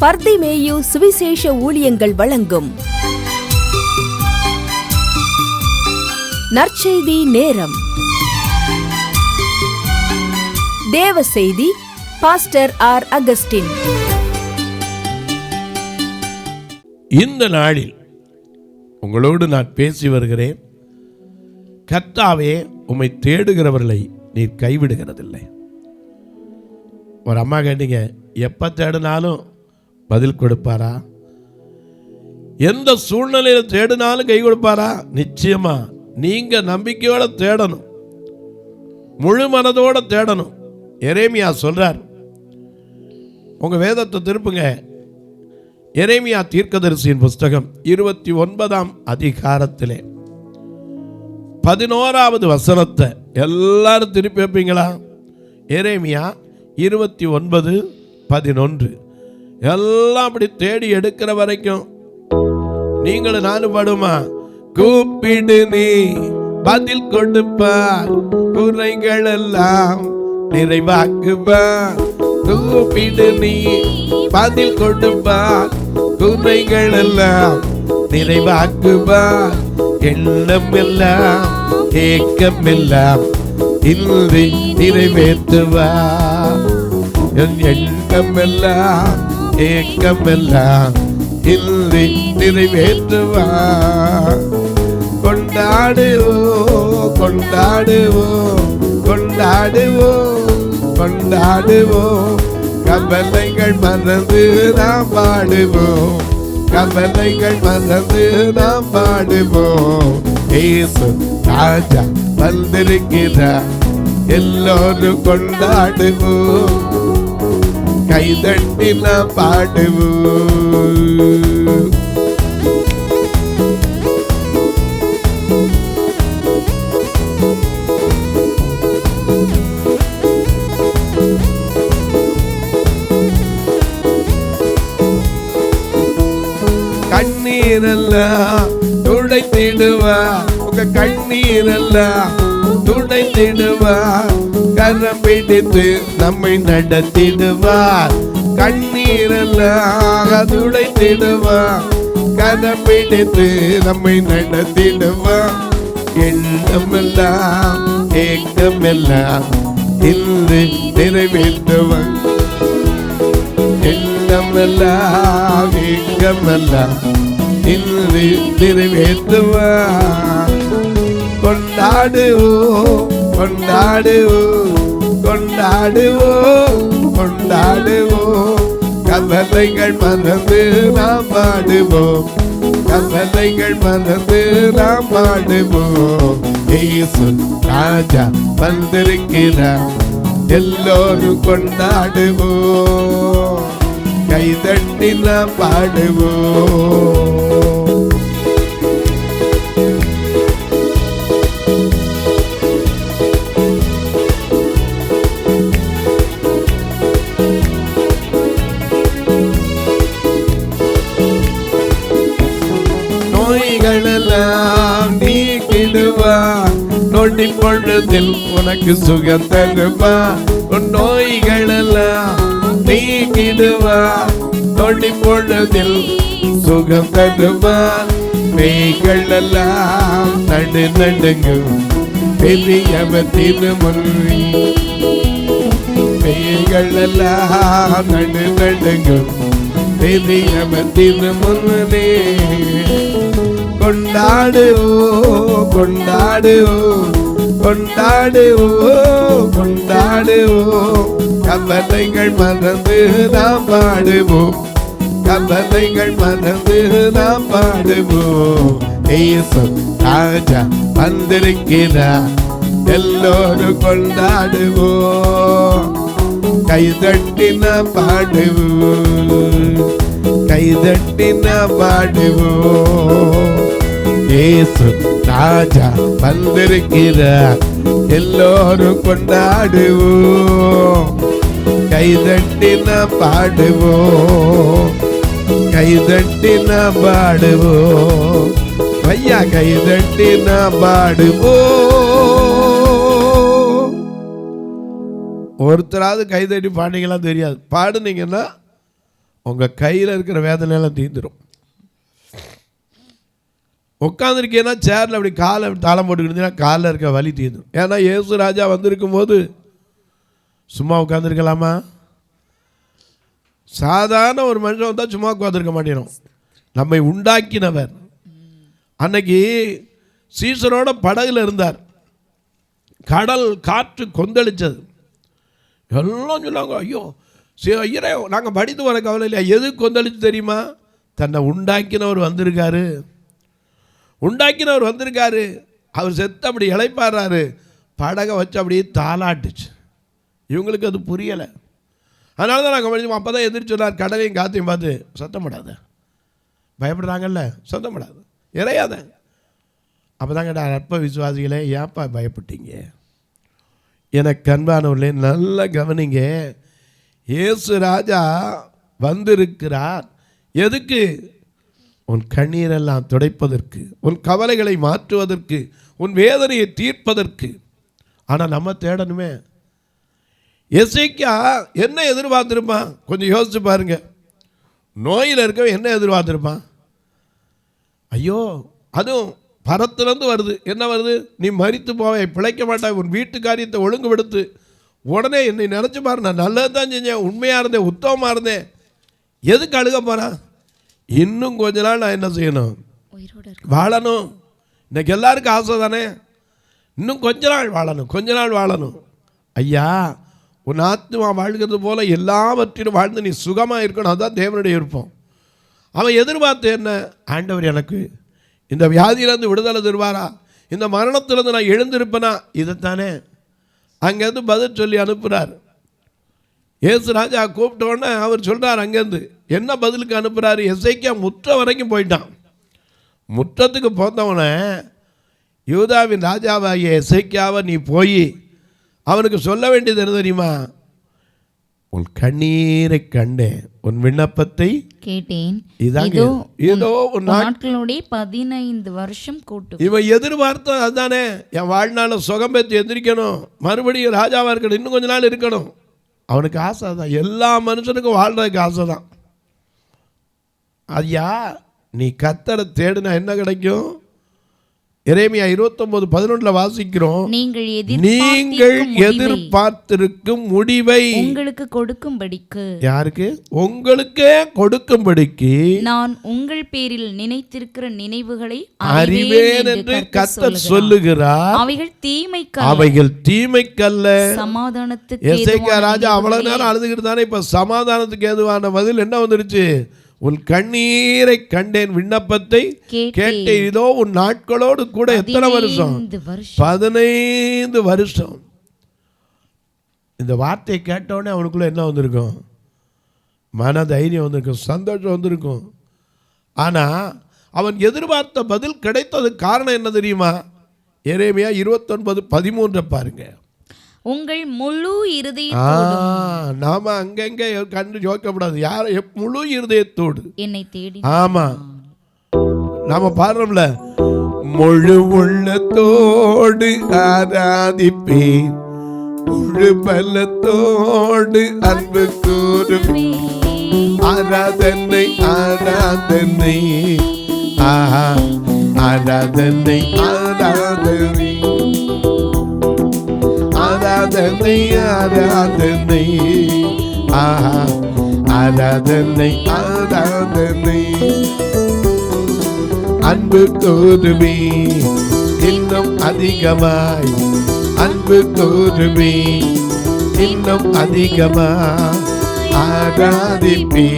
பர்திமேயு சுவிசேஷ ஊழியங்கள் வழங்கும் நற்செய்தி நேரம். தேவ செய்தி பாஸ்டர் ஆர். அகஸ்டின். இந்த நாளில் உங்களோடு நான் பேசி வருகிறேன். கர்த்தாவே, உம்மை தேடுகிறவர்களை நீர் கைவிடுகிறதில்லை. ஒரு அம்மா கேட்டீங்க, எப்போ தேடினாலும் பதில் கொடுப்பாரா? எந்த சூழ்நிலையில் தேடினாலும் கை கொடுப்பாரா? நிச்சயமா. நீங்க நம்பிக்கையோட தேடணும், முழு மனதோட தேடணும். எரேமியா சொல்றார், உங்க வேதத்தை திருப்புங்க. எரேமியா தீர்க்கதரிசியின் புஸ்தகம் 29ஆம் அதிகாரத்திலே 11வது வசனத்தை எல்லாரும் திருப்பி வைப்பீங்களா? எரேமியா 29:11. எல்லாம் அப்படி தேடி எடுக்கிற வரைக்கும் நீங்களும் நானும் பாடுமா? கூப்பிடு நீ பதில் கொடுப்பார், குறைகள் எல்லாம் நிறைவாக்குவார். கூப்பிடு நீ பதில் கொடுப்பார், குறைகள் எல்லாம் நிறைவாக்குவார். எண்ணம் எல்லாம் ஏக்கம் எல்லாம் இன்று நிறைவேற்றுவார். என் எண்ணம் எல்லாம் ஏக்கம் எல்லாம் இன்று நிறைவேற்றுவார். கொண்டாடுவோம் கொண்டாடுவோம் கொண்டாடுவோம் கொண்டாடுவோம். கவலைகள் மறந்து நாம் பாடுவோம், கவலைகள் மறந்து நாம் பாடுவோம். இயேசு ராஜா வந்திருக்கிறார், எல்லோரும் கொண்டாடுவோம், கைதட்டி நாம் பாடுவோம். கண்ணீரெல்லாம் துடைத்திடுவார், உங்க கண்ணீரெல்லாம் துடைத்திடுவார். கரம் பிடித்து நம்மை நடத்திடுவார். கண்ணீரெல்லாம் துடைத்திடுவார், கரம் பிடித்து நம்மை நடத்திடுவார். எண்ணமெல்லாம் ஏக்கமெல்லாம் இன்று நிறைவேற்றுவார். எண்ணமெல்லாம் ஏக்கமெல்லாம் இன்று நிறைவேற்றுவார். கொண்டாடுவோம் கொண்டாடுவோம் கொண்டாடுவோம் கொண்டாடுவோம். கவலைகள் மறந்து நாம் பாடுவோம், கவலைகள் மறந்து நாம் பாடுவோம். இயேசு ராஜா வந்திருக்கிறார், எல்லோரும் கொண்டாடுவோம், கைதட்டி நாம் பாடுவோம். நோய்களெல்லாம் நீக்கிடுவார், நொடி பொழுதில் உனக்கு சுகம் தருவார். நோய்களெல்லாம் நீக்கிடுவார், நொடி பொழுதில் சுகம் தருவார். பேய்களெல்லாம் நடு நடுங்கும், பெரியவர் திருமுறை. பேய்களெல்லாம் நடு நடுங்கும், பெரியவர் திருமுறை. கொண்டாடுவோம் கொண்டாடுவோம் கொண்டாடுவோம் கொண்டாடுவோம். கவலைகள் மறந்து நாம் பாடுவோம், கவலைகள் மறந்து நாம் பாடுவோம். இயேசு ராஜா வந்திருக்கிறார், எல்லோரும் கொண்டாடுவோம், கைதட்டி நாம் பாடுவோம், கைதட்டி நாம் பாடுவோம். இயேசு ராஜா வந்திருக்கிறார், எல்லோரும் கொண்டாடுவோம், கைதட்டி நாம் பாடுவோம், கைதட்டி நாம் பாடுவோம். ஐயா, கைதட்டி நாம் பாடுவோம். ஒருத்தராவது கைதட்டி பாடிங்களா தெரியாது. பாடுனீங்கன்னா உங்கள் கையில் இருக்கிற வேதனையெல்லாம் தீர்ந்துடும். உட்காந்துருக்கேன்னா சேரில் அப்படி காலை தாளம் போட்டுக்கிட்டீங்கன்னா காலில் இருக்க வலி தீர்ந்துடும். ஏன்னா இயேசு ராஜா வந்திருக்கும் போது சும்மா உட்காந்துருக்கலாமா? சாதாரண ஒரு மனுஷன் வந்தால் சும்மா உட்காந்துருக்க மாட்டேனோம். நம்மை உண்டாக்கினவர். அன்னைக்கு சீசரோட படகுல இருந்தார். கடல் காற்று கொந்தளிச்சது. எல்லாம் சொன்னாங்க, ஐயோ ஐயரே நாங்கள் படித்து வர கவலை இல்லையா? எது கொந்தளிச்சு தெரியுமா? தன்னை உண்டாக்கினவர் வந்திருக்காரு. உண்டாக்கினவர் வந்திருக்காரு. அவர் செத்து அப்படி இளைப்பாடுறாரு. படகை வச்சு அப்படியே தாளாட்டுச்சு. இவங்களுக்கு அது புரியலை. அதனால தான் நாங்கள் படிச்சோம். அப்போ தான் எதிர்த்து சொன்னார், கடலையும் காற்றையும் பார்த்து சத்தம் படாத. பயப்படுறாங்கல்ல, சத்தம் படாது, இறையாத. அப்போ தான் கேட்டார், அற்ப விசுவாசிகளே ஏப்பா பயப்பட்டீங்க? எனக்கு அன்பானவர்களே நல்ல கவனிங்க. இயேசு ராஜா வந்திருக்கிறார். எதுக்கு? உன் கண்ணீரெல்லாம் துடைப்பதற்கு, உன் கவலைகளை மாற்றுவதற்கு, உன் வேதனையை தீர்ப்பதற்கு. ஆனால் நம்ம தேடணுமே. எசேக்கியா என்ன எதிர்பார்த்துருப்பான்? கொஞ்சம் யோசிச்சு பாருங்க. நோயில் இருக்க என்ன எதிர்பார்த்துருப்பான்? ஐயோ, அதுவும் பரத்துலேருந்து வருது. என்ன வருது? நீ மரித்து போவே, பிழைக்க மாட்டாய், உன் வீட்டு காரியத்தை ஒழுங்குபடுத்து. உடனே என்னை நினச்சி பாரு, நான் நல்லது தான் செஞ்சேன், உண்மையாக இருந்தேன், உத்தமமாக இருந்தேன். எதுக்கு அழுக போகிறான்? இன்னும் கொஞ்ச நாள் நான் என்ன செய்யணும்? வாழணும். இன்னைக்கு எல்லாருக்கும் ஆசை தானே, இன்னும் கொஞ்ச நாள் வாழணும், கொஞ்ச நாள் வாழணும். ஐயா, உன் ஆத்மா வாழ்கிறது போல எல்லாவற்றிலும் வாழ்ந்து நீ சுகமாக இருக்கணும். அதுதான் தேவனுடைய விருப்பம். அவன் எதிர்பார்த்து என்ன? ஆண்டவர் எனக்கு இந்த வியாதியிலேருந்து விடுதலை தருவாரா? இந்த மரணத்திலேருந்து நான் எழுந்திருப்பேனா? இதைத்தானே அங்கேருந்து பதில் சொல்லி அனுப்புகிறார். இயேசு ராஜா கூப்பிட்டோன்னே அவர் சொல்கிறார், அங்கேருந்து என்ன பதிலுக்கு அனுப்புகிறாரு? எசேக்கியா முற்றம் வரைக்கும் போயிட்டான். முற்றத்துக்கு போனவனை யூதாவின் ராஜாவாகிய எசேக்கியாவை நீ போய் அவனுக்கு சொல்ல வேண்டியது என்ன தெரியுமா? உன் கண்ணீரை கண்டேன், உன் விண்ணப்பத்தை கேட்டேன். இதோ உன் நாட்களுடைய 15 வருஷம் கூட்டு. இவன் எதிர்பார்த்த அதுதானே, என் வாழ்நாள சுகம் பெற்று எந்திரிக்கணும், மறுபடியும் ராஜாவாக இருக்கணும், இன்னும் கொஞ்ச நாள் இருக்கணும். அவனுக்கு ஆசை தான். எல்லா மனுஷனுக்கும் வாழ்றதுக்கு ஆசை தான். ஐயா, நீ கர்த்தரை தேடுனா என்ன கிடைக்கும்? எரேமியா 29:11 வாசிக்கிறோம், நீங்கள் எதிர்பார்த்திருக்கும் முடிவை உங்களுக்கு கொடுக்கும்படிக்கு. யாருக்கு? உங்களுக்கே கொடுக்கும்படிக்கு நான் உங்கள் பேரில் நினைத்திருக்கிற நினைவுகளை அறிவேன் என்று கர்த்தர் சொல்லுகிறார். அவைகள் தீமைக்கல்ல சமாதானத்துக்கு. எசேக்கியா ராஜா அவ்வளவு நேரம் அழுதுகிட்டு தானே, இப்ப சமாதானத்துக்கு ஏதுவான பதில் என்ன வந்துருச்சு? உன் கண்ணீரை கண்டேன், விண்ணப்பத்தை கேட்டேன். இதோ உன் நாட்களோடு கூட எத்தனை வருஷம்? 15 வருஷம். இந்த வார்த்தையை கேட்டோடனே அவனுக்குள்ள என்ன வந்திருக்கும்? மன தைரியம் வந்திருக்கும், சந்தோஷம் வந்திருக்கும். ஆனால் அவன் எதிர்பார்த்த பதில் கிடைத்தது காரணம் என்ன தெரியுமா? எரேமியா 29:13 பாருங்க. உங்கள் முழு இருதயத்தோடு. நாம அங்கங்க கண்டு ஜோக்கப்படாது. யார் முழு இருதயத்தோடு என்னை தேடி. ஆமா, நாம பாடுறோம்ல, முழு உள்ளத்தோடு ஆராதிப்பேன், முழு பலத்தோடு அன்பு கூறுவேன். ஆராதனை ஆராதனை ஆஹா, ஆராதனை ஆராதனை ஆராதனை ஆராதனை ஆஹா, ஆராதனை ஆராதனை. அன்பு கூறுமே இன்னும் அதிகமாய், அன்பு கூறுமே இன்னும் அதிகமாய், ஆராதிப்பே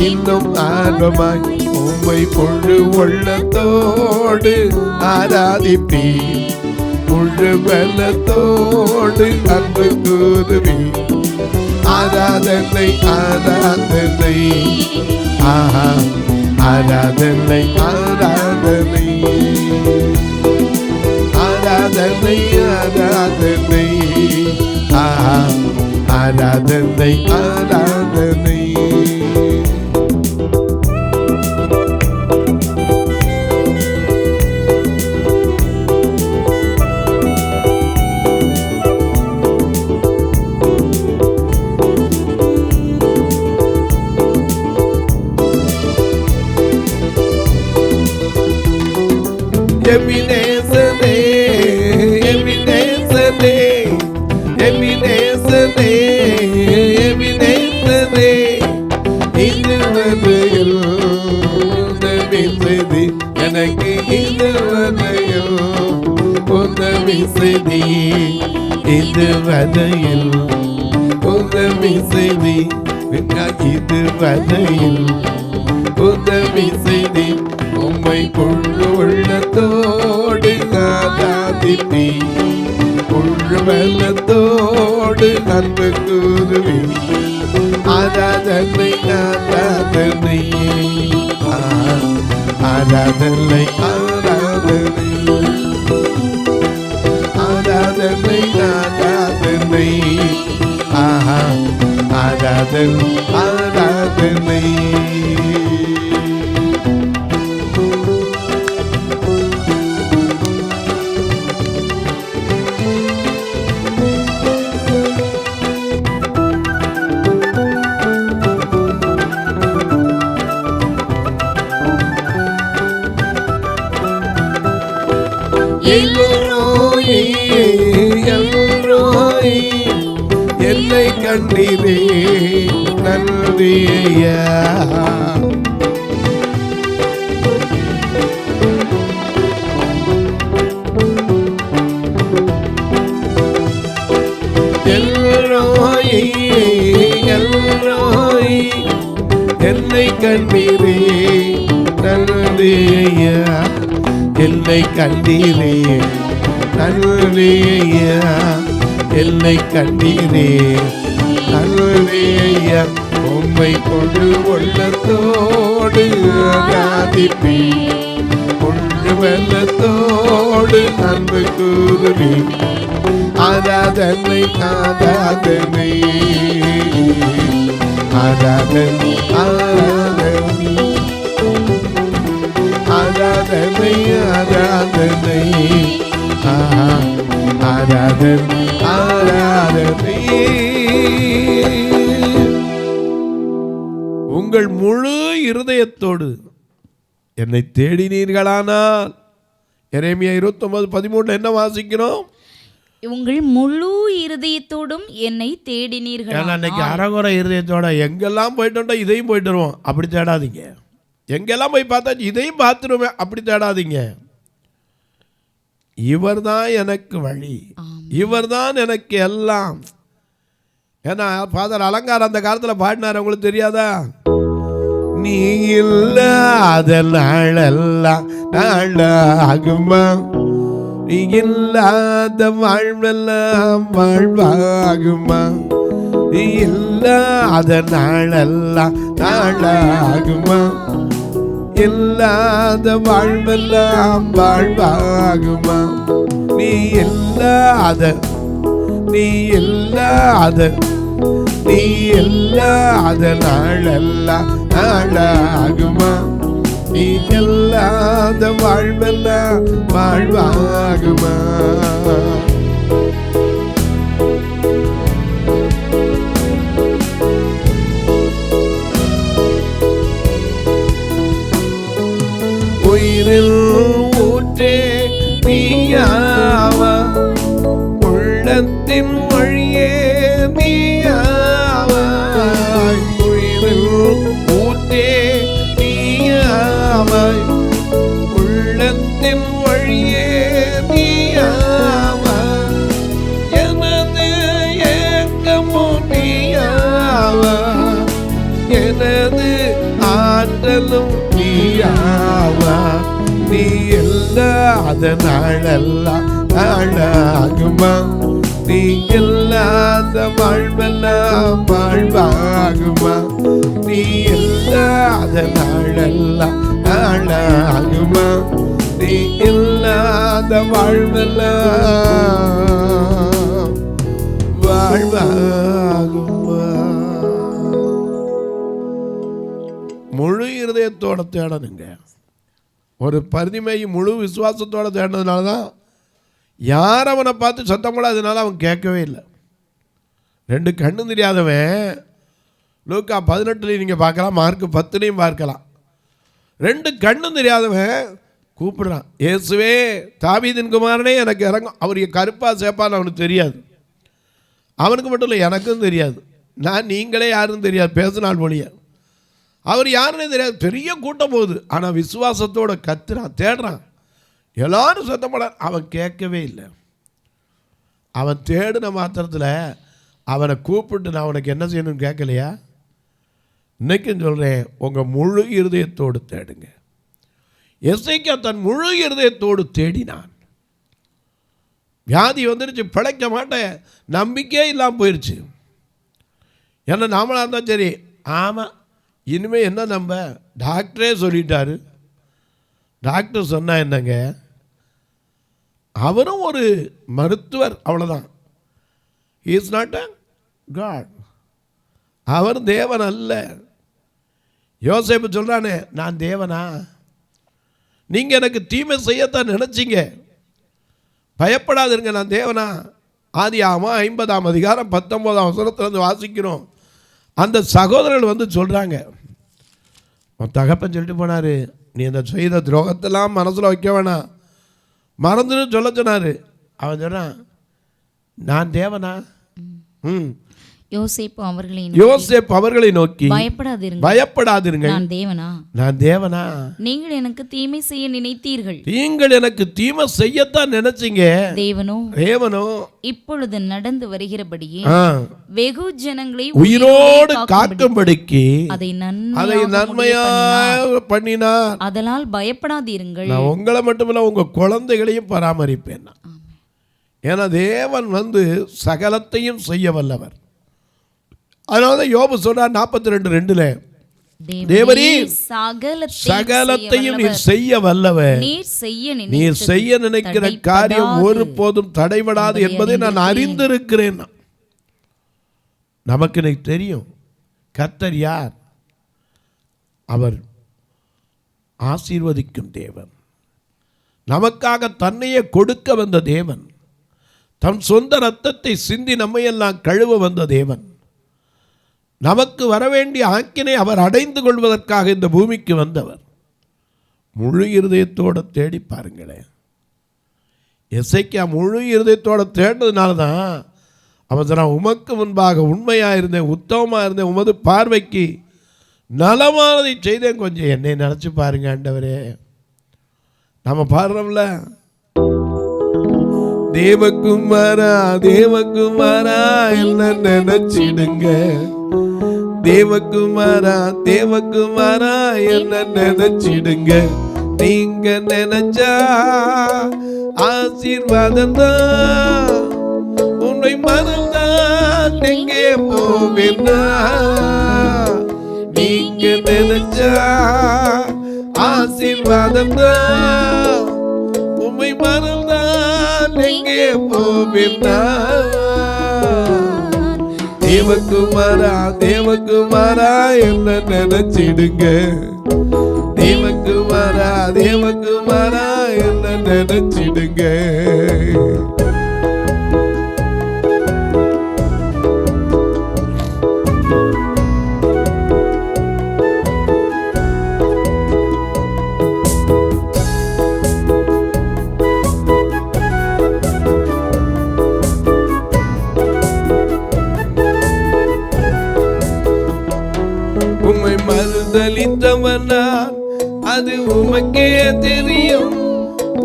இன்னும் ஆர்வமாய், உம்மை முழு உள்ளத்தோடு ஆராதிப்பே, முழு பலத்தோடு அன்பு கூறுவே. ஆராதனை ஆராதனை ஆஹா, ஆராதனை ஆராதனை ஆராதனை ஆராதனை ஆஹா, ஆராதனை ஆராதனை. எபினேசரே எபினேசரே எபினேசரே எபினேசரே இதுவரையில் உதவி செய்தி எனக்கு இதுவரையில் உதவி செய்தி இதுவரையில் உதவி செய்தி இதுவரையில் உதவி செய்தி உம்மை கொண்டு உள்ளத்தோடு ஆராதிப்பி கொண்டு வெள்ளத்தோடு அன்பு கூறுவி ஆராதனை ஆராதனை ஆராதனை ஆராதனை ஆராதனை ஆராதனை ஆஹா ஆராதனை ஆராதனை என்னை கண்டீரே நன்றியா என்னை கண்டீரே நன்றியா என்னை கண்டீரே நன்றியா என்னை கண்டீரே நன்றியா உம்மை கொண்டு உள்ளத்தோடு ஆராதிப்பி கொண்டு வெள்ளத்தோடு அன்பு கூறுவி ஆராதனை ஆராதனை ஆராதனை ஆராதனை ஆராதனை ஆராதனை ஆராதனை ஆராதனை உங்கள் முழு இருதயத்தோடு என்னை தேடினீர்களானால் எரேமியா 29:13 என்ன வாசிக்கிறோம்? உங்கள் முழு இருதயத்தோடும் என்னை தேடினீர்கள். ஏன்னா இன்னைக்கு அறகுறை இருதயத்தோட எங்கெல்லாம் போயிட்டோம்டா இதையும் போயிட்டு வருவோம், அப்படி தேடாதீங்க. எங்கெல்லாம் போய் பார்த்தா இதையும் பார்த்துருமே, அப்படி தேடாதீங்க. இவர் தான் எனக்கு வழி, இவர் தான் எனக்கு எல்லாம். ஏன்னா ஃபாதர் அலங்கார் அந்த காலத்தில் பாடினார், உங்களுக்கு தெரியாதா? நீ இல்லாத நாளெல்லாம் நாளாகுமா, நீ இல்லாத வாழ்வெல்லாம் வாழ்வாகுமா, நீ இல்லாத நாளெல்லாம் நாளாகுமா, இல்லாத வாழ்வெல்லாம் வாழ்வாகுமா, நீ இல்லாத நீ இல்லாத நீ இல்லாத நாளெல்லாம் நாளாகுமா, நீ இல்லாத வாழ்வெல்லாம் வாழ்வாகுமா. உயிரில் ஊற்றே நீயாவா, உள்ளத்தின் வழியே நீயாவா, உயிரில் ஊற்றே நீயாவா, உள்ளத்தின் வழியே நீயாவா, எனது ஏக்கமோ நீயாவா, எனது ஆற்றலும் நீயாவா, நீ இல்லாத நாளெல்லாம் நாளாகுமா, நீ இல்லாத வாழ்வெல்லாம் வாழ்வாகுமா, நீ இல்லாத நாளெல்லாம் நாளாகுமா, நீ இல்லாத வாழ்வெல்லாம் வாழ்வாகுமா. முழு இருதயத்தோட தேடணுங்க. ஒரு பரிமையை முழு விசுவாசத்தோட தேடினதுனால தான் யார் அவனை பார்த்து சத்தம் போடாதனால அவன் கேட்கவே இல்லை. 2 கண்ணு தெரியாதவன் லூக்கா 18 நீங்கள் பார்க்கலாம், மார்க் 10 பார்க்கலாம். 2 கண்ணு தெரியாதவன் கூப்பிடுறான், இயேசுவே தாவீதின் குமாரனே எனக்கு இறங்கும். அவருக்கு கருப்பா சேப்பான்னு அவனுக்கு தெரியாது. அவனுக்கு மட்டும் இல்லை, எனக்கும் தெரியாது. நீங்களே யாருன்னு தெரியாது, பேசினால் மொழிய. அவர் யாருன்னே தெரியாது. பெரிய கூட்டம் போகுது. ஆனால் விசுவாசத்தோட கத்துறான், தேடுறான். எல்லாரும் சத்தப்பட அவன் கேட்கவே இல்லை. அவன் தேடின மாத்திரத்தில் அவனை கூப்பிட்டு நான் உனக்கு என்ன செய்யணும்னு கேட்கலையா? இன்னைக்கும் சொல்கிறேன், உங்கள் முழு இருதயத்தோடு தேடுங்க. எசேக்கியா தன் முழு இருதயத்தோடு தேடினான். வியாதி வந்துருச்சு, பிழைக்க மாட்டேன், நம்பிக்கையே இல்லாமல் போயிடுச்சு. ஏன்னா நாமளாக இருந்தால் சரி, ஆமாம் இனிமேல் என்ன நம்ப, டாக்டரே சொல்லிட்டாரு. டாக்டர் சொன்னா என்னங்க, அவரும் ஒரு மருத்துவர், அவ்வளோதான். Is not a god. அவர் தேவன் அல்ல. யோசேப்பு சொல்கிறானே, நான் தேவனா? நீங்கள் எனக்கு தீமை செய்யத்தான் நினச்சிங்க, பயப்படாதுங்க, நான் தேவனா? ஆதியாகமம் 50ஆம் அதிகாரம் 19ஆம் வசனத்திலிருந்து வாசிக்கிறோம். அந்த சகோதரர்கள் வந்து சொல்கிறாங்க, உன் தகப்பன் சொல்லிட்டு போனார், நீ இந்த செய்த துரோகத்தெல்லாம் மனசில் வைக்க வேணாம், மறந்துன்னு சொல்ல சொன்னார். அவன் சொன்னான், நான் தேவனா? யோசேப்பு அவர்களை நோக்கி, பயப்படாதிருங்கள், நான் தேவனா? நீங்கள் எனக்கு தீமை செய்ய நினைத்தீர்கள். நீங்கள் எனக்கு தீமை செய்யத்தான் நினைச்சீங்க. தேவனோ இப்பொழுது நடந்து வருகிறபடியே வெகு ஜனங்களை உயிரோடு காக்கும்படிக்கு அதை நன்மையாக பண்ணினார். அதனால் பயப்படாதீர்கள். நான் உங்களை மட்டுமில்ல உங்க குழந்தைகளையும் பராமரிப்பேன். ஏன்னா தேவன் வந்து சகலத்தையும் செய்ய வல்லவர். அதனால தான் யோபு சொல்றார் 42:2, தேவரீர் சகலத்தையும் நீர் செய்ய வல்லவர், நீர் செய்ய நினைக்கிற காரியம் ஒருபோதும் தடைபடாது என்பதை நான் அறிந்திருக்கிறேன். நமக்கு எனக்கு தெரியும் கர்த்தர் யார். அவர் ஆசீர்வதிக்கும் தேவன், நமக்காக தன்னையே கொடுக்க வந்த தேவன், தம் சொந்த ரத்தத்தை சிந்தி நம்மையெல்லாம் கழுவ வந்த தேவன், நமக்கு வரவேண்டிய ஆக்கினை அவர் அடைந்து கொள்வதற்காக இந்த பூமிக்கு வந்தவர். முழு இருதயத்தோடு தேடி பாருங்களேன். எசேக்கியா முழு இருதயத்தோடு தேடினதுனால தான் அவன் நான் உமக்கு முன்பாக உண்மையாக இருந்தேன், உத்தமமாக இருந்தேன், உமது பார்வைக்கு நலமானதை செய்தேன். கொஞ்சம் என்னை நினச்சி பாருங்க ஆண்டவரே. நம்ம பாடுறோம்ல, தேவகுமாரா தேவகுமாரா என்ன நினைச்சிடுங்க, தேவகுமாரா தேவகுமாரா என்ன நினைச்சிடுங்க, நீங்க நினைச்சா ஆசீர்வாதம் தான், உன்னை மறந்தா எங்கே போவேன்னா, நீங்க நினைச்சா ஆசீர்வாதம் தான், உன்னை மறந்தா எங்கே போவேன்னா, தேவகுமாரா தேவகுமாரா என்ன நினைச்சிடுங்க, தேவகுமாரா தேவகுமாரா என்ன நினைச்சிடுங்க. உம்மை மறுதலித்தவனான் அது உமக்கே தெரியும்,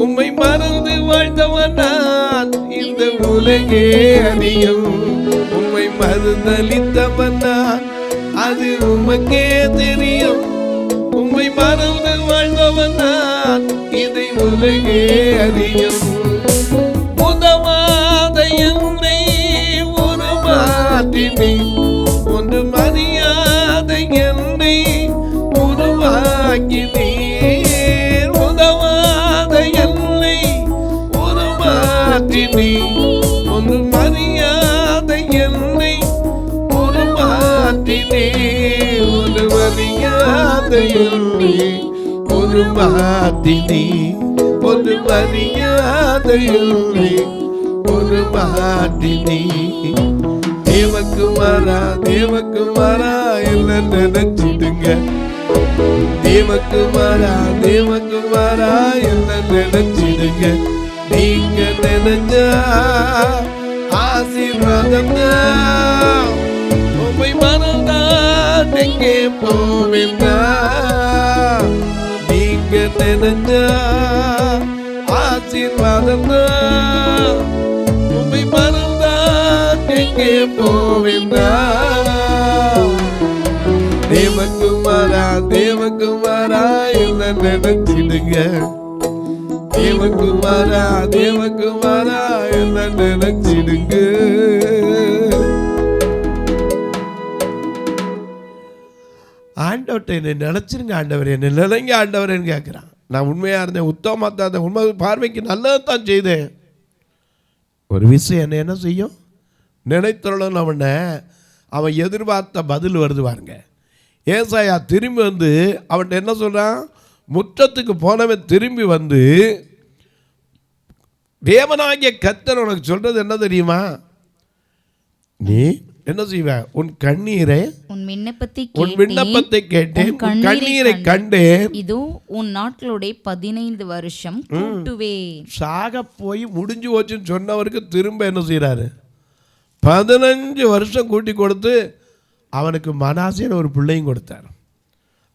உம்மை மறந்து வாழ்ந்தவனான் இந்த உலகே அறியும், உம்மை மறுதலித்தவனான் அது உமக்கே தெரியும், உம்மை மறந்து வாழ்ந்தவனான் இதை உலகே அறியும், உதவாத என்னை ஒரு மாற்றினை ஒன்று மரியாத என்னை உருவாக்கினீர், உதவாத என்னை ஒரு மாற்றினீர் ஒன்று மரியாத என்னை உருவாக்கினீர், ஒரு மரியாத என்னை உருவாக்கினீர், ஒரு மரியாத என்னை உருவாக்கினீர். தேவகுமாரா தேவகுமாரா என்ன நினைச்சிடுங்க, தேவகுமாரா தேவகுமாரா என்ன நினைச்சிடுங்க, நீங்க நினைச்சா ஆசீர்வாதம் தான். உம்மை மறந்தா எங்கே போவீங்க, நீங்க நினைச்சா ஆசீர்வாதம் தான். உம்மை மறந்தா எங்கே போவீங்க. தேவகுமாரா தேவகுமாரா என்ன நினைச்சிடுங்க, தேவகுமாரா தேவகுமாரா என்ன நினைச்சிடுங்க. ஆண்டவர்கிட்ட என்னை நினைச்சிருங்க ஆண்டவர், என்ன நினைங்க ஆண்டவர்ன்னு கேட்குறான். நான் உண்மையாக இருந்தேன், உத்தமமாக தான் இருந்தேன், உண்மை பார்வைக்கு நல்லதான் செய்தேன். ஒரு விஷயம் என்ன செய்யும், நினைத்தருளும் அவன் எதிர்பார்த்த பதில் வருது பாருங்க. ஏசாயா திரும்பி வந்து அவன்கிட்ட என்ன சொல்கிறான், முற்றத்துக்கு போனவன் திரும்பி வந்து தேவனாகிய கர்த்தர் உனக்கு சொல்றது என்ன தெரியுமா, நீ என்ன செய்வ, உன் கண்ணீரை உன் விண்ணப்பத்தை கேட்டேன், கண்ணீரை கண்டேன், இதோ உன் நாட்களுடைய 15 வருஷம் கூட்டுவேன். சாக போய் முடிஞ்சு போச்சுன்னு சொன்னவருக்கு திரும்ப என்ன செய்யறாரு, 15 வருஷம் கூட்டி கொடுத்து அவனுக்கு மனாசேன்னு ஒரு பிள்ளையும் கொடுத்தார்.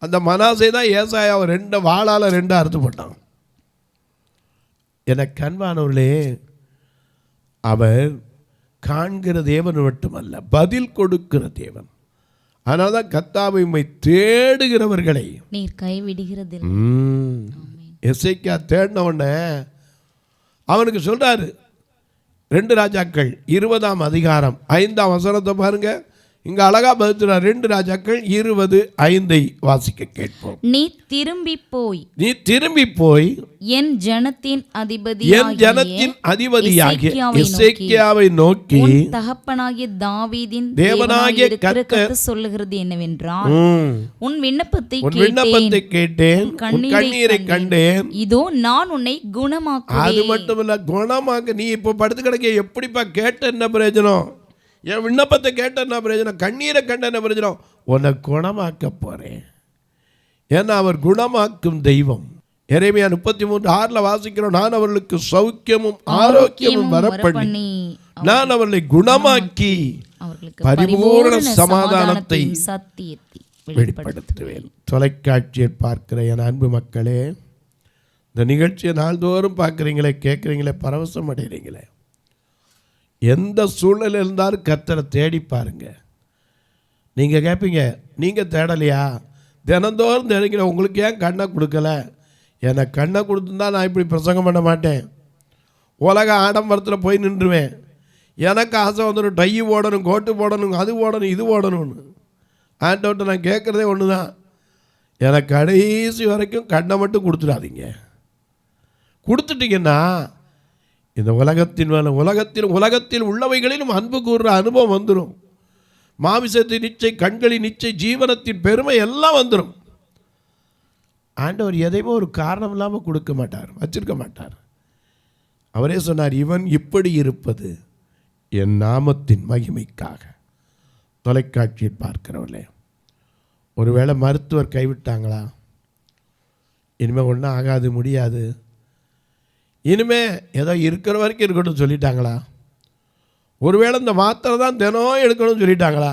அந்த மனாசே தான் ஏசாயா 2 வாளால் 2 அறுத்து போட்டான். என கண்பானவர்களே, அவர் காண்கிற தேவன் மட்டுமல்ல, பதில் கொடுக்கிற தேவன். அதனால தான் கர்த்தாவை உம்மை தேடுகிறவர்களை நீர் கைவிடுகிறது. எசேக்கியா தேடின உடனே அவனுக்கு சொல்றாரு, 2 ராஜாக்கள் 20ஆம் அதிகாரம் 5ஆம் வசனத்தை பாருங்க. இங்க அழகா பதில் 2 ராஜாக்கள் 20:5 வாசிக்க கேட்போம். நீ திரும்பி போய் என் ஜனத்தின் அதிபதியாகிய எசேக்கியாவை நோக்கி, தகப்பனாகிய தாவீதின் தேவனாகிய கர்த்தர் சொல்லுகிறது என்னவென்றால், உன் விண்ணப்பத்தை கேட்டேன், கண்ணீரை கண்டேன், இதோ நான் உன்னை குணமாக்குவேன். அது மட்டுமல்ல, குணமாக்க நீ இப்போ படுத்து கிடக்க, எப்படிப்பா கேட்ட என்ன பிரயோஜனம், என் விண்ணப்பத்தை கேட்ட என்ன பிரயோஜனம், கண்ணீரை கண்ட என்ன பிரயோஜனம், உன்னை குணமாக்க போறேன். ஏன்னா அவர் குணமாக்கும் தெய்வம். எரேமியா 33:6 வாசிக்கிறோம், நான் அவர்களுக்கு சௌக்கியமும் ஆரோக்கியமும் வரப்பண்ணி நான் அவர்களை குணமாக்கி பரிபூரண சமாதானத்தை வெளிப்படுத்துவேன். தொலைக்காட்சியில் பார்க்கிற என் அன்பு மக்களே, இந்த நிகழ்ச்சியை நாள்தோறும் பார்க்குறீங்களே, கேட்குறீங்களே, பரவசம் அடைகிறீங்களே, எந்த சூழ்நிலை இருந்தாலும் கர்த்தரை தேடி பாருங்க. நீங்கள் கேட்பீங்க, நீங்கள் தேடலையா, தினந்தோறும் தேடிக்கிற, உங்களுக்கு ஏன் கண்ணை கொடுக்கல, எனக்கு கண்ணை கொடுத்துருந்தா நான் இப்படி பிரசங்கம் பண்ண மாட்டேன், உலக ஆடம்பரத்தில் போய் நின்றுவேன். எனக்கு ஆசை வந்துடும், டை போடணும், கோட்டு போடணும், அது போடணும், இது போடணும்னு. ஆண்டவர்கிட்ட நான் கேட்குறதே ஒன்று தான், எனக்கு கடைசி வரைக்கும் கண்ணை மட்டும் கொடுத்துடாதீங்க. கொடுத்துட்டிங்கன்னா இந்த உலகத்தில் உள்ளவைகளிலும் அன்பு கூறுற அனுபவம் வந்துடும். மாமிசத்தின் நிச்சை, கண்களின் நிச்சை, ஜீவனத்தின் பெருமை எல்லாம் வந்துடும். ஆண்டவர் எதையுமே ஒரு காரணம் இல்லாமல் கொடுக்க மாட்டார், வச்சிருக்க மாட்டார். அவரே சொன்னார், இவன் இப்படி இருப்பது என் நாமத்தின் மகிமைக்காக. தொலைக்காட்சியில் பார்க்கிறவர்களே, ஒருவேளை மருத்துவர் கைவிட்டாங்களா, இனிமேல் ஒன்றும் ஆகாது, முடியாது, இனிமே ஏதோ இருக்கிற வரைக்கும் இருக்கணும்னு சொல்லிட்டாங்களா, ஒருவேளை இந்த மாத்திரை தான் தினம் எடுக்கணும்னு சொல்லிட்டாங்களா,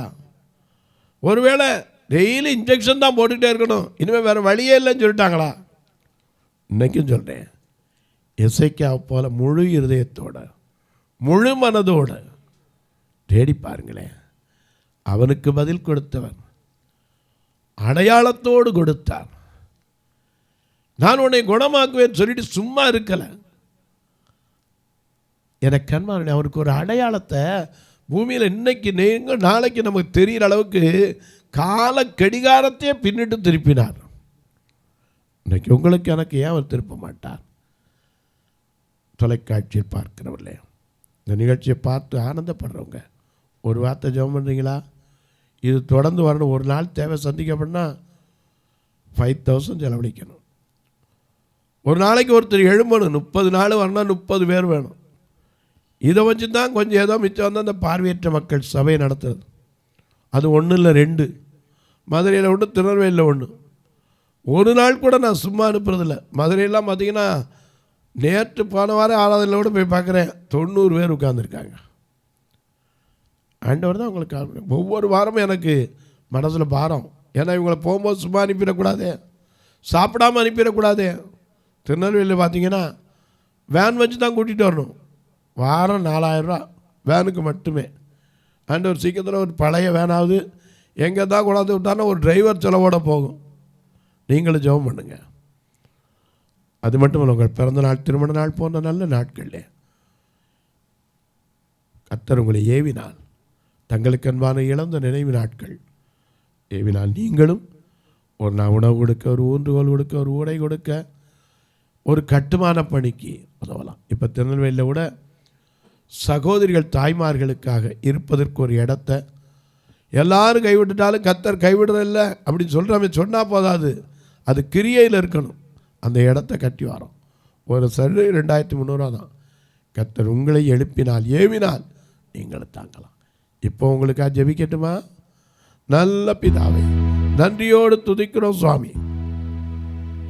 ஒருவேளை டெய்லி இன்ஜெக்ஷன் தான் போட்டுக்கிட்டே இருக்கணும், இனிமேல் வேறு வழியே இல்லைன்னு சொல்லிட்டாங்களா. இன்றைக்கும் சொல்கிறேன், எசேக்கியாவை போல முழு இருதயத்தோட முழு மனதோடு தேடி பாருங்களேன். அவனுக்கு பதில் கொடுத்தவன் அடையாளத்தோடு கொடுத்தார். நான் உன்னை குணமாக்குவேன் சொல்லிட்டு சும்மா இருக்கலை. எனக்கு கண்மான் அவருக்கு ஒரு அடையாளத்தை பூமியில் இன்னைக்கு நீங்கள் நாளைக்கு நமக்கு தெரிகிற அளவுக்கு கால கடிகாரத்தையே பின்னிட்டு திருப்பினார். இன்னைக்கு உங்களுக்கு எனக்கு ஏன் அவர் திருப்ப மாட்டார்? தொலைக்காட்சியில் பார்க்கிறவர்களே, இந்த நிகழ்ச்சியை பார்த்து ஆனந்தப்படுறவங்க, ஒரு வார்த்தை ஜெபம் பண்ணுறீங்களா? இது தொடர்ந்து வரணும். ஒரு நாள் தேவை சந்திக்கப்படனா 5000 செலவழிக்கணும். ஒரு நாளைக்கு ஒருத்தர் எழும்பணும், 30 நாள் வரணும், 30 பேர் வேணும். இதை வச்சு தான் கொஞ்சம் ஏதோ மிச்சம் வந்து அந்த பார்வையற்ற மக்கள் சபை நடத்துறது. அது 1 இல்லை 2, மதுரையில் 1, திருநெல்வேலியில் 1. ஒரு நாள் கூட நான் சும்மா அனுப்புறதில்ல. மதுரையெல்லாம் பார்த்தீங்கன்னா நேற்று போன வாரம் ஆராதனையில் கூட போய் பார்க்குறேன், 90 பேர் உட்கார்ந்துருக்காங்க. ஆண்டவர் தான் அவங்களுக்கு காரணம். ஒவ்வொரு வாரமும் எனக்கு மனசில் பாரம். ஏன்னா இவங்களை போகும்போது சும்மா அனுப்பிடக்கூடாதே, சாப்பிடாமல் அனுப்பிடக்கூடாதே. திருநெல்வேலியில் பார்த்தீங்கன்னா வேன் வச்சு தான் கூட்டிகிட்டு வரணும். வாரம் 4000 ரூபா வேனுக்கு மட்டுமே. ஆண்டவர் சீக்கிரத்தில் ஒரு பழைய வேனாவது எங்கே தான் கொண்டாந்து விட்டாலும் ஒரு டிரைவர் செலவோட போகும். நீங்களும் ஜெபம் பண்ணுங்க. அது மட்டும் இல்லை, உங்கள் பிறந்த நாள், திருமண நாள் போன்ற நல்ல நாட்களில் கர்த்தர் உங்களை ஏவினால், தங்களுக்கு அன்பான இழந்த நினைவு நாட்கள் ஏவினால், நீங்களும் ஒரு நான் உணவு கொடுக்க, ஒரு ஊன்றுகோல் கொடுக்க, ஒரு உடை கொடுக்க, ஒரு கட்டுமான பணிக்கு உதவலாம். இப்போ திருநெல்வேலியில் கூட சகோதரிகள் தாய்மார்களுக்காக இருப்பதற்கு ஒரு இடத்த எல்லாரும் கைவிட்டுட்டாலும் கர்த்தர் கைவிடுறதில்ல அப்படின்னு சொல்கிறவங்க சொன்னால் போதாது, அது கிரியையில் இருக்கணும். அந்த இடத்த கட்டி வரோம். ஒரு சரி 2300 தான். கர்த்தர் உங்களை எழுப்பினால், ஏவினால் நீங்கள் தாங்கலாம். இப்போ உங்களுக்காக ஜெபிக்கட்டுமா? நல்ல பிதாவே, நன்றியோடு துதிக்கிறோம் சுவாமி.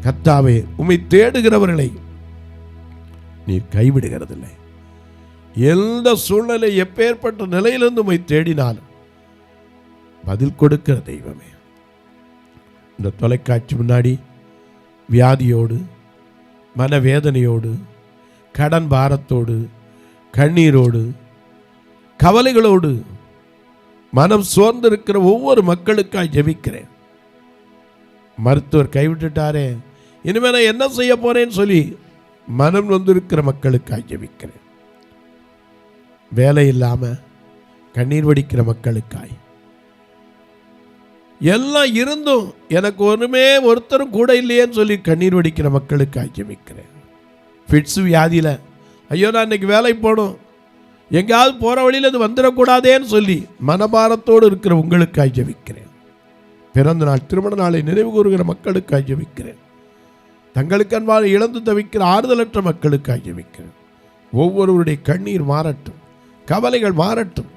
கர்த்தாவே, உம்மை தேடுகிறவர்களை நீர் கைவிடுகிறதில்லை. எந்த சூழ்நிலை, எப்பேற்பட்ட நிலையிலிருந்து உம்மை தேடினாலும் பதில் கொடுக்கிற தெய்வமே. இந்த தொலைக்காட்சி முன்னாடி வியாதியோடு, மனவேதனையோடு, கடன் பாரத்தோடு, கண்ணீரோடு, கவலைகளோடு மனம் சோர்ந்திருக்கிற ஒவ்வொரு மக்களுக்காய் ஜெபிக்கிறேன். மருத்துவர் கைவிட்டுட்டாரே, இனிமேல் நான் என்ன செய்ய போறேன்னு சொல்லி மனம் வந்திருக்கிற மக்களுக்காய் ஜெபிக்கிறேன். வேலை இல்லாமல் கண்ணீர் வடிக்கிற மக்களுக்காய், எல்லாம் இருந்தும் எனக்கு ஒருத்தரும் கூட இல்லையேன்னு சொல்லி கண்ணீர் வடிக்கிற மக்களுக்காய் ஜெபிக்கிறேன். ஃபிட்ஸ் வியாதியில் ஐயோ நான் இன்னைக்கு வேலைக்கு போகணும், எங்கேயாவது போகிற வழியில் அது வந்துடக்கூடாதேன்னு சொல்லி மனபாரத்தோடு இருக்கிற உங்களுக்காய் ஜெபிக்கிறேன். பிறந்த நாள், திருமண நாளை நினைவு கூறுகிற மக்களுக்காய் ஜெபிக்கிறேன். தங்களுக்கு அன்பான இழந்து தவிக்கிற ஆறுதலற்ற மக்களுக்காய் ஜெபிக்கிறேன். ஒவ்வொருவருடைய கண்ணீர் மாறட்டும், கவலைகள் மாறட்டும்.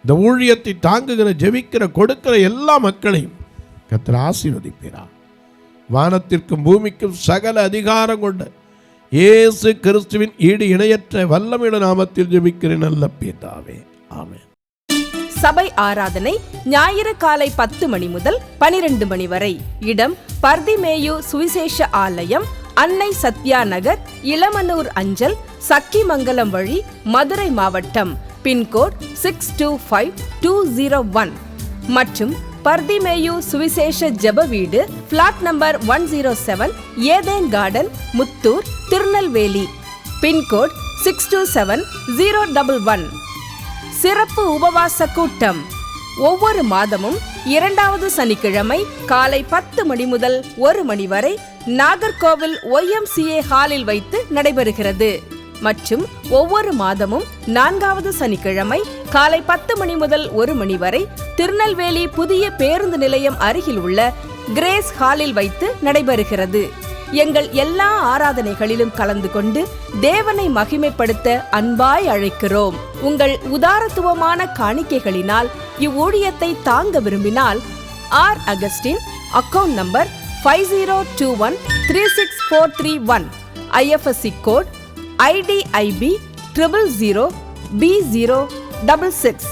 இந்த ஊழியத்தை தாங்குகிற, ஜெபிக்கிற, கொடுக்கிற எல்லா மக்களையும் கர்த்தர் ஆசீர்வதிப்பீரா. வானத்திற்கும் பூமிக்கும் சகல அதிகாரம் கொண்ட இயேசு கிறிஸ்துவின் ஈடு இணையற்ற வல்லமையுள்ள நாமத்தில் ஜெபிக்கிறேன் நல்ல பிதாவே, ஆமென். சபை ஆராதனை ஞாயிறு காலை 10 மணி முதல் 12 மணி வரை. இடம் பர்திமேயு சுவிசேஷ ஆலயம், அன்னை சத்யா நகர், இளமனூர் அஞ்சல், சக்கிமங்கலம் வழி, மதுரை மாவட்டம். பின்கோட் 625201 மற்றும் பர்திமேயு சுவிசேஷ ஜெப வீடு, plot number 107, Eden garden, Muthur, Tirunelveli. Pincode 627011. சிறப்பு உபவாச கூட்டம் ஒவ்வொரு மாதமும் 2வது சனிக்கிழமை காலை 10 மணி முதல் 1 மணி வரை நாகர்கோவில் YMCA ஹாலில் வைத்து நடைபெறுகிறது. மற்றும் ஒவ்வொரு மாதமும் 4வது சனிக்கிழமை காலை 10 மணி முதல் 1 மணி வரை திருநெல்வேலி புதிய பேருந்து நிலையம் அருகில் உள்ள கிரேஸ் ஹாலில் வைத்து நடைபெறுகிறது. எங்கள் எல்லா ஆராதனைகளிலும் கலந்து கொண்டு தேவனை மகிமைப்படுத்த அன்பாய் அழைக்கிறோம். உங்கள் உதாரத்துவமான காணிக்கைகளினால் இவ்வூழியத்தை தாங்க விரும்பினால் R. Augustine, account number 5021364331, IFSC code IDIB 000B066,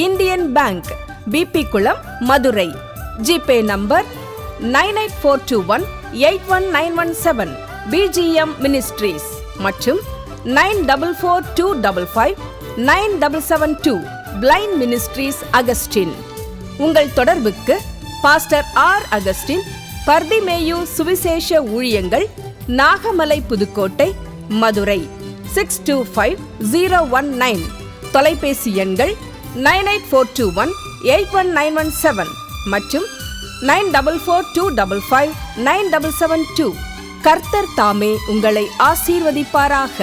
Indian bank, BP Kulam, Madurai. GPay number 9842181917, BGM ministries மற்றும் 9442559772, பிளைண்ட் மினிஸ்ட்ரீஸ் அகஸ்டின். உங்கள் தொடர்புக்கு பாஸ்டர் R. அகஸ்டின், பர்திமேயு சுவிசேஷ ஊழியங்கள், நாகமலை, புதுக்கோட்டை, மதுரை 625019. தொலைபேசி எண்கள் 9842181917 மற்றும் 9442559772. கர்த்தர் தாமே உங்களை ஆசீர்வதிப்பாராக.